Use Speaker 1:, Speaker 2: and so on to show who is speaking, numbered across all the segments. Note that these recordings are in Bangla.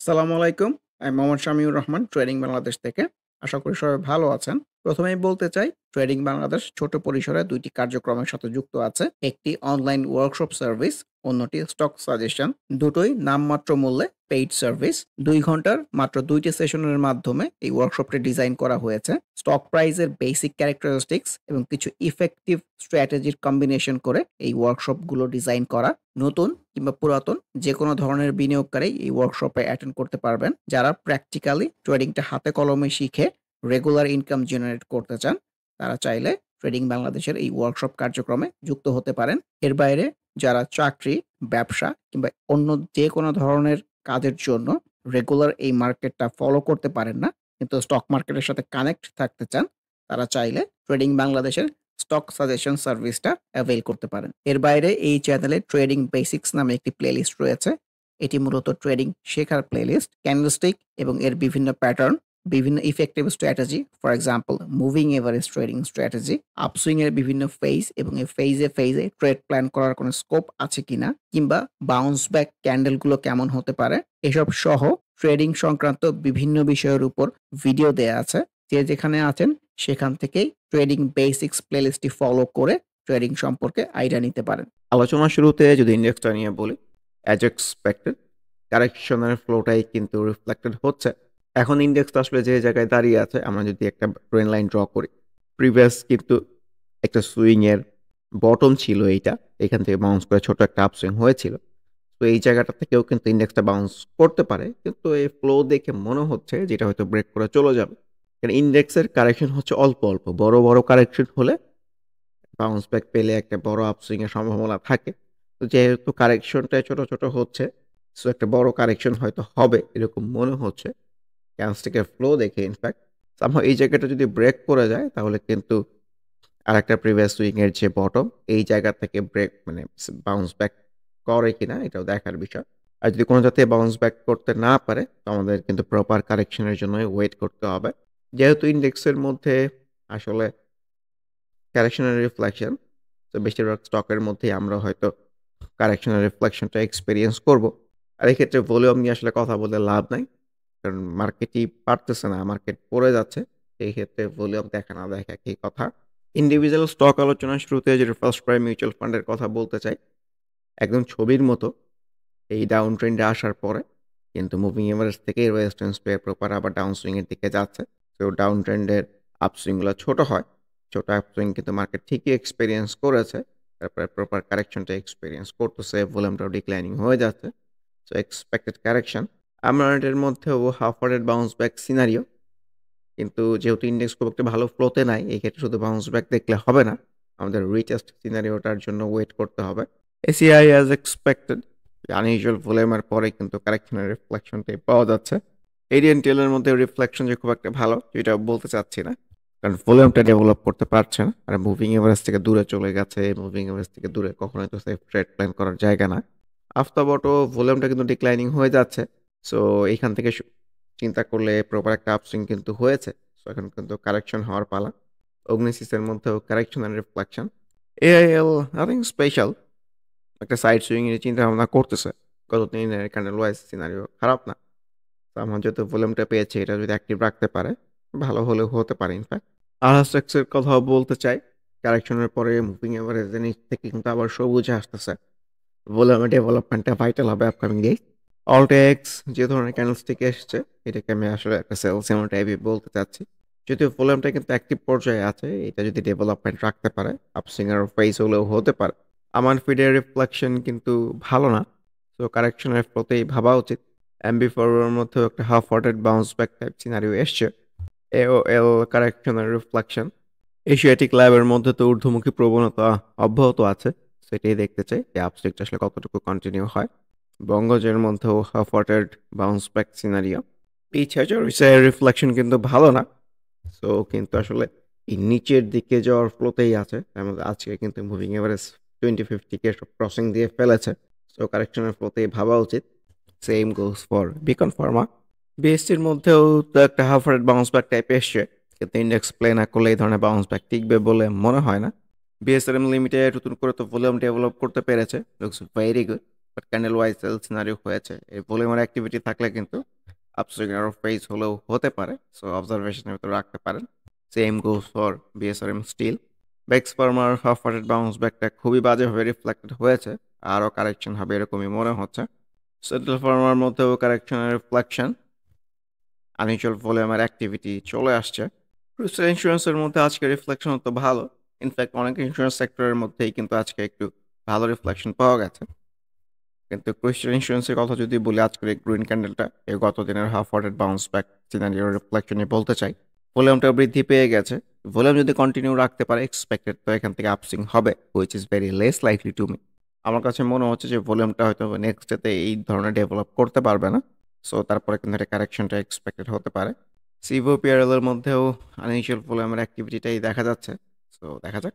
Speaker 1: আসসালামু আলাইকুম। আমি মোহাম্মদ শামিউর রহমান ট্রেডিং বাংলাদেশ থেকে। আশা করি সবাই ভালো আছেন। প্রথমেই বলতে চাই ট্রেডিং বাংলাদেশ ছোট পরিসরে ২ টি কার্যক্রমের সাথে যুক্ত আছে। একটি অনলাইন ওয়ার্কশপ সার্ভিস, অন্যটি স্টক সাজেশন। দুটোই নামমাত্র মূল্যে পেইড সার্ভিস। ২ ঘন্টার মাত্র ২ টি সেশনের মাধ্যমে এই ওয়ার্কশপটি ডিজাইন করা হয়েছে। স্টক প্রাইসের বেসিক ক্যারেক্টারিস্টিক্স এবং কিছু ইফেক্টিভ স্ট্র্যাটেজির কম্বিনেশন করে এই ওয়ার্কশপগুলো ডিজাইন করা। নতুন কিংবা পুরাতন যেকোনো ধরনের বিনিয়োগকারী এই ওয়ার্কশপে অ্যাটেন্ড করতে পারবেন। যারা প্র্যাকটিক্যালি ট্রেডিংটা হাতে কলমে শিখে রেগুলার ইনকাম জেনারেট করতে চান, তারা চাইলে ট্রেডিং বাংলাদেশের এই ওয়ার্কশপ কার্যক্রমে যুক্ত হতে পারেন। এর বাইরে যারা চাকরি, ব্যবসা কিংবা অন্য যেকোনো ধরনের কাজের জন্য রেগুলার এই মার্কেটটা ফলো করতে পারেন না, কিন্তু স্টক মার্কেটের সাথে কানেক্ট থাকতে চান, তারা চাইলে ট্রেডিং বাংলাদেশের স্টক সাজেশন সার্ভিসটা অ্যাভেইল করতে পারেন। এর বাইরে এই চ্যানেলে ট্রেডিং বেসিক্স নামে একটি প্লেলিস্ট রয়েছে। এটি মূলত ট্রেডিং শেখার প্লেলিস্ট। ক্যান্ডেলস্টিক এবং এর বিভিন্ন প্যাটার্ন, বিভিন্ন effective strategy, for example moving average trading strategy, upswing এর বিভিন্ন ফেজ এবং এই ফেজে ট্রেড প্ল্যান করার কোনো স্কোপ আছে কিনা, কিংবা বাউন্স ব্যাক ক্যান্ডেলগুলো কেমন হতে পারে, এসব সহ ট্রেডিং সংক্রান্ত বিভিন্ন বিষয়ের উপর ভিডিও দেয়া আছে। যে যেখানে আছেন সেখান থেকেই ট্রেডিং বেসিক্স প্লেলিস্টটি ফলো করে ট্রেডিং সম্পর্কে আইডিয়া নিতে পারেন।
Speaker 2: আলোচনার শুরুতে যদি ইন্ডেক্সটা নিয়ে বলি, অ্যাজ এক্সপেক্টেড কারেকশনের ফ্লোটাই কিন্তু রিফ্লেক্টেড হচ্ছে। এখন ইন্ডেক্সটা আসলে যে জায়গায় দাঁড়িয়ে আছে, আমরা যদি একটা ট্রেন্ড লাইন ড্র করি, প্রিভিয়াস কিন্তু একটা সুইংয়ের বটম ছিল এইটা, এখান থেকে বাউন্স করে ছোট একটা আপসুইং হয়েছিল। তো এই জায়গাটা থেকেও কিন্তু ইন্ডেক্সটা বাউন্স করতে পারে, কিন্তু এই ফ্লো দেখে মনে হচ্ছে যেটা হয়তো ব্রেক করে চলে যাবে। কারণ ইন্ডেক্সের কারেকশন হচ্ছে অল্প অল্প, বড় বড় কারেকশন হলে বাউন্স ব্যাক পেলে একটা বড় আপসুইং এর সম্ভাবনা থাকে। তো যেহেতু কারেকশনটা ছোট, ছোট হচ্ছে, সো একটা বড় কারেকশন হয়তো হবে এরকম মনে হচ্ছে। ক্যান্ডেলস্টিকের ফ্লো দেখে ইনফ্যাক্ট সামহাউ এই জায়গাটা যদি ব্রেক করে যায় তাহলে কিন্তু আরেকটা প্রিভিয়াস সুইং এর যে বটম এই জায়গা থেকে ব্রেক মানে বাউন্স ব্যাক করে কিনা এটাও দেখার বিষয়। আর যদি কোনো জাতীয় বাউন্স ব্যাক করতে না পারে তো আমাদের কিন্তু প্রপার কারেকশনের জন্যই ওয়েট করতে হবে। যেহেতু ইন্ডেক্সের মধ্যে আসলে কারেকশনের রিফ্লেকশন, তো বেশিরভাগ স্টকের মধ্যেই আমরা হয়তো কারেকশনের রিফ্লেকশনটা এক্সপেরিয়েন্স করব। আর এক্ষেত্রে ভলিউম নিয়ে আসলে কথা বলে লাভ নাই। কারণ মার্কেটই পারতেছে না, মার্কেট পড়ে যাচ্ছে। সেই ক্ষেত্রে ভলিউম দেখা না দেখা একই কথা। ইন্ডিভিজুয়াল স্টক আলোচনার শুরুতে যেটা ফার্স্ট প্রাইম মিউচুয়াল ফান্ডের কথা বলতে চাই, একদম ছবির মতো এই ডাউন ট্রেন্ডে আসার পরে কিন্তু মুভিং এভারেজ থেকেই রেজিস্ট্যান্স পেয়ে প্রপার আবার ডাউন সুইং এর দিকে যাচ্ছে। তো ডাউন ট্রেন্ডের আপসুইংগুলো ছোট হয়, ছোট আপসুইং কিন্তু মার্কেট ঠিকই এক্সপেরিয়েন্স করেছে। তারপরে প্রপার কারেকশনটা এক্সপেরিয়েন্স করতেছে, ভলিউমটাও ডিক্লাইনিং হয়ে যাচ্ছে। So expected correction. আমরা এটার মধ্যেও half hearted bounce back scenario, কিন্তু যেহেতু ইন্ডেক্স খুব একটা ভালো ফ্লোতে নাই, এই ক্ষেত্রে শুধু বাউন্স ব্যাক দেখলে হবে না, আমাদের রিটেস্ট সিনারিওটার জন্য ওয়েট করতে হবে। এসিআই অ্যাজ এক্সপেক্টেড আনইউজুয়াল ভলিউমের পরে কিন্তু কারেকশনের রিফ্লেকশনটাই পাওয়া যাচ্ছে। এডিএনটিএল এর মধ্যে রিফ্লেকশন যে খুব একটা ভালো যেটা বলতে চাচ্ছি না, কারণ ভলিউমটা ডেভেলপ করতে পারছে না। আর মুভিং এভারেজ থেকে দূরে চলে গেছে, মুভিং এভারেজ থেকে দূরে কখনোই তো সেফ ট্রেড প্ল্যান করার জায়গা না। আফতাবটো ভলিউমটা কিন্তু ডিক্লাইনিং হয়ে যাচ্ছে। সো এইখান থেকে চিন্তা করলে প্রপার একটা আপসুইং কিন্তু হয়েছে। সো এখন কিন্তু কারেকশন হওয়ার পালা। অগ্নিসিসের মধ্যেও correction and reflection. AIL nothing special, একটা সাইড সুইং এর চিন্তা ভাবনা করতেছে। গত ৩ দিনের ক্যান্ডেল ওয়াইজ সিনারিও খারাপ না। তো আমার যেহেতু ভলিউমটা পেয়েছে, এটা যদি অ্যাক্টিভ রাখতে পারে ভালো হলেও হতে পারে ইনফ্যাক্ট। আরএসএক্স এর কথাও বলতে চাই। কারেকশনের পরে মুভিং এভারেজের নিচ থেকে কিন্তু আবার সবুজে আসতেছে। ভলিউমের ডেভেলপমেন্টটা ভাইটাল হবে আপকামিং ডেজ। অলটেক্স যে ধরনের ক্যান্ডেলস্টিক এসছে, এটাকে আমি আসলে একটা সেল সিগন্যাল টাইপই বলতে চাচ্ছি। যদিও ভলিউমটা কিন্তু অ্যাক্টিভ পর্যায়ে আছে, এটা যদি ডেভেলপমেন্ট রাখতে পারে আপসুইং এর ফেজ হলেও হতে পারে। আমার ফিডের রিফ্লেকশন কিন্তু ভালো না, সো কারেকশনের প্রতিই ভাবা উচিত। এমবি4 এর মধ্যেও একটা half hearted bounce back type scenario এসছে। এওএল কারেকশনের রিফ্লেকশন। এশিয়াটিক ল্যাবের মধ্যে তো ঊর্ধ্বমুখী প্রবণতা অব্যাহত আছে, সেটাই দেখতে চাই যে আপসুইংটা আসলে কতটুকু কন্টিনিউ হয়। বঙ্গজের মধ্যেও half hearted bounce back scenario. পিছাচার রিফ্লেকশন কিন্তু ভালো না। সো কিন্তু আসলে এই নিচের দিকে যাওয়ার ফ্লোতেই আছে। তার মধ্যে আজকে কিন্তু মুভিং এভারেজ 2050 কে সব ক্রসিং দিয়ে ফেলেছে। সো কারেকশনের ফ্লোতেই ভাবা উচিত। Same goes for Beacon Pharma. বিএসসির মধ্যেও তো একটা half hearted bounce back type এসছে, কিন্তু ইন্ডেক্স প্লে না করলে এই ধরনের বাউন্স ব্যাক টিকবে বলে মনে হয় না। বিএসআরএম লিমিটেড নতুন করে তো ভলিউম ডেভেলপ করতে পেরেছে, looks very good. But candle wise sale scenario হয়েছে। এই ভলিউমের অ্যাক্টিভিটি থাকলে কিন্তু আপসুইং আরও ফেজ হলেও হতে পারে। সো অবজারভেশনের ভিতরে রাখতে পারেন। Same goes for BSRM steel. বেক্স ফার্মার হাফ হার্টেড বাউন্স ব্যাকটা খুবই বাজেভাবে রিফ্লেক্টেড হয়েছে। আরও কারেকশন হবে এরকমই মনে হচ্ছে। সেন্ট্রাল ফার্মার মধ্যেও কারেকশনের রিফ্লেকশন, আনইউজুয়াল ভলিউমের অ্যাক্টিভিটি চলে আসছে। ক্রিস্টাল ইন্স্যুরেন্সের মধ্যে আজকে রিফ্লেকশন তো ভালো। ইনফ্যাক্ট অনেক ইন্স্যুরেন্স সেক্টরের মধ্যেই কিন্তু আজকে একটু ভালো রিফ্লেকশন পাওয়া গেছে। কিন্তু ক্রিস্টাল ইন্স্যুরেন্সের কথা যদি বলি, আজকের এই গ্রিন ক্যান্ডেলটা এই গত দিনের half hearted bounce back scenario রিফ্লেকশনে বলতে চাই। ভলিউমটা বৃদ্ধি পেয়ে গেছে। ভলিউম যদি কন্টিনিউ রাখতে পারে এক্সপেক্টেড তো এখান থেকে আপসুইং হবে, which is very less likely to me. আমার কাছে মনে হচ্ছে যে ভলিউমটা হয়তো নেক্সট ডেতে এই ধরনের ডেভেলপ করতে পারবে না। সো তারপরে কিন্তু একটা কারেকশনটা এক্সপেক্টেড হতে পারে। সিভো পিআরএল এর মধ্যেও আনইউজুয়াল ভলিউমের অ্যাক্টিভিটিটাই দেখা যাচ্ছে। সো দেখা যাক।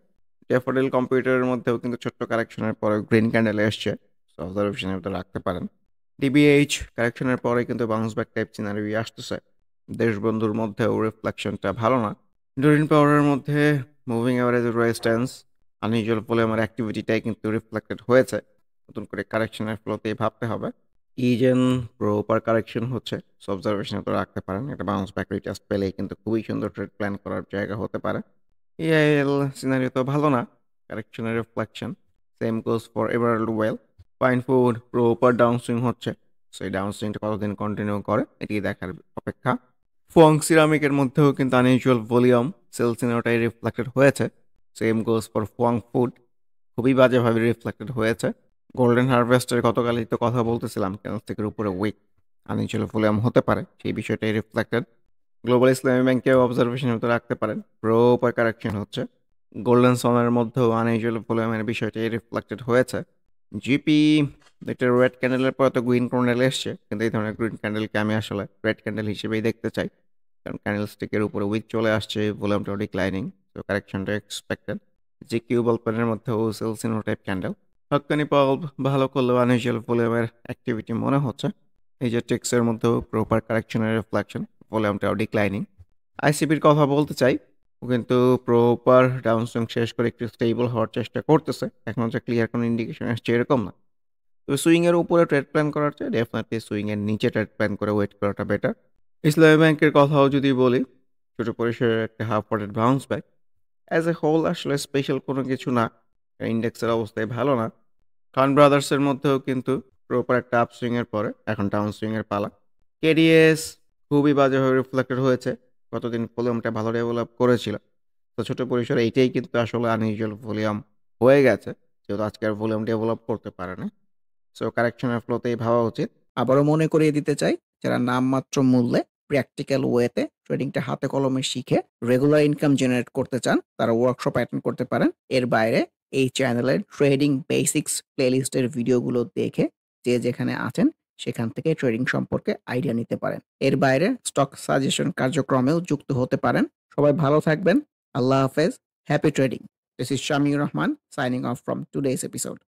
Speaker 2: ড্যাফোডিল কম্পিউটারের মধ্যেও কিন্তু ছোট্ট কারেকশনের পরে গ্রিন ক্যান্ডেল এসছে। সো অবজারভেশনের ভিতরে রাখতে পারেন। ডিবিএইচ কারেকশনের পরে কিন্তু বাউন্স ব্যাক টাইপ সিনারিও আসতেছে। দেশবন্ধুর মধ্যেও রিফ্লেকশনটা ভালো না। ডোরিন পাওয়ারের মধ্যে মুভিং অ্যাভারেজ রেজিস্ট্যান্স, আনইউজুয়াল ভলিউমের অ্যাক্টিভিটিটাই কিন্তু রিফ্লেক্টেড হয়েছে। নতুন করে কারেকশনের ফ্লোতেই ভাবতে হবে। ইজেন প্রপার কারেকশন হচ্ছে, সো অবজারভেশনে তো রাখতে পারেন। একটা বাউন্স ব্যাক রিটাস্ট পেলেই কিন্তু খুবই সুন্দর ট্রেড প্ল্যান করার জায়গা হতে পারে। এআইএল সিনারিও তো ভালো না, কারেকশনের reflection. Same goes for Emerald oil. Fine food proper down swing হচ্ছে, সো এই ডাউন সুইংটা কতদিন কন্টিনিউ করে এটি দেখার অপেক্ষা। ফোয়াং সিরামিকের মধ্যেও কিন্তু আনইউজুয়াল ভলিউম সেল সিনারিওটাই রিফ্লেক্টেড হয়েছে। সেম গোজ ফর ফোয়াং ফুড, খুবই বাজেভাবে রিফ্লেক্টেড হয়েছে। গোল্ডেন হারভেস্টের গতকালই তো কথা বলতেছিলাম, ক্যান্ডেলস্টিকের উপরে উইক আনইউজুয়াল ভলিউম হতে পারে, সেই বিষয়টাই রিফ্লেক্টেড। গ্লোবাল ইসলামী ব্যাংকেও অবজারভেশনের মতো রাখতে পারেন, প্রপার কারেকশন হচ্ছে। গোল্ডেন সনের মধ্যেও আনইউজুয়াল ভলিউমের বিষয়টাই রিফ্লেক্টেড হয়েছে। জিপি একটা রেড ক্যান্ডেলের পরে তো গ্রিন ক্যান্ডেল এসছে, কিন্তু এই ধরনের গ্রিন ক্যান্ডেলকে আমি আসলে রেড ক্যান্ডেল হিসেবেই দেখতে চাই, কারণ ক্যান্ডেল স্টিকের উপরে উইক চলে আসছে, ভলিউমটাও ডিক্লাইনিং, তো কারেকশনটা এক্সপেক্টেড। যে কিউ বলপেনের মধ্যেও সেলসিনো টাইপ ক্যান্ডেল। হকানি পাল্প ভালো করলেও আনইউজুয়াল ভলিউমের অ্যাক্টিভিটি মনে হচ্ছে। এই যে টেক্সের মধ্যেও প্রপার কারেকশনের রিফ্লেকশন, ভলিউমটাও ডিক্লাইনিং। আইসিবির কথা বলতে চাই, ও কিন্তু প্রপার ডাউনসুইং শেষ করে একটু স্টেবল হওয়ার চেষ্টা করতেছে। এখন যে ক্লিয়ার কোনো ইন্ডিকেশন আসছে এরকম না। তো সুইংয়ের উপরে ট্রেড প্ল্যান করার চেয়ে ডেফিনেটলি সুইংয়ের নিচে ট্রেড প্ল্যান করে ওয়েট করাটা বেটার। ইসলামী ব্যাংকের কথাও যদি বলি, ছোট পরিসরের একটা half hearted bounce back. As a whole আসলে স্পেশাল কোনো কিছু না, ইন্ডেক্সের অবস্থায় ভালো না। খান ব্রাদার্সের মধ্যেও কিন্তু প্রপার একটা আপসুইংয়ের পরে এখন ডাউন সুইংয়ের পালা। কেডিএস খুবই বাজেভাবে রিফ্লেক্টেড হয়েছে, গতদিন ভলিউমটা ভালো ডেভেলপ করেছিল। তো ছোট পরিসরে এইটাই কিন্তু আসলে আনইউজুয়াল ভলিউম হয়ে গেছে, যেহেতু আজকের ভলিউম ডেভেলপ করতে পারে না। সো কারেকশনের ফ্লোতেই ভাবা উচিত।
Speaker 1: আবারও মনে করিয়ে দিতে চাই, যারা নামমাত্র মূল্যে প্র্যাকটিক্যাল ওয়েতে ট্রেডিংটা হাতে কলমে শিখে রেগুলার ইনকাম জেনারেট করতে চান, তারা ওয়ার্কশপ অ্যাটেন্ড করতে পারেন। এর বাইরে এই চ্যানেলের ট্রেডিং বেসিক্স প্লেলিস্টের ভিডিওগুলো দেখে যে যেখানে আছেন সেখান থেকে ট্রেডিং সম্পর্কে আইডিয়া নিতে পারেন। এর বাইরে স্টক সাজেশন কার্যক্রমেও যুক্ত হতে পারেন। সবাই ভালো থাকবেন। আল্লাহ হাফেজ। Happy trading. This is Shamiur Rahman signing off from today's episode.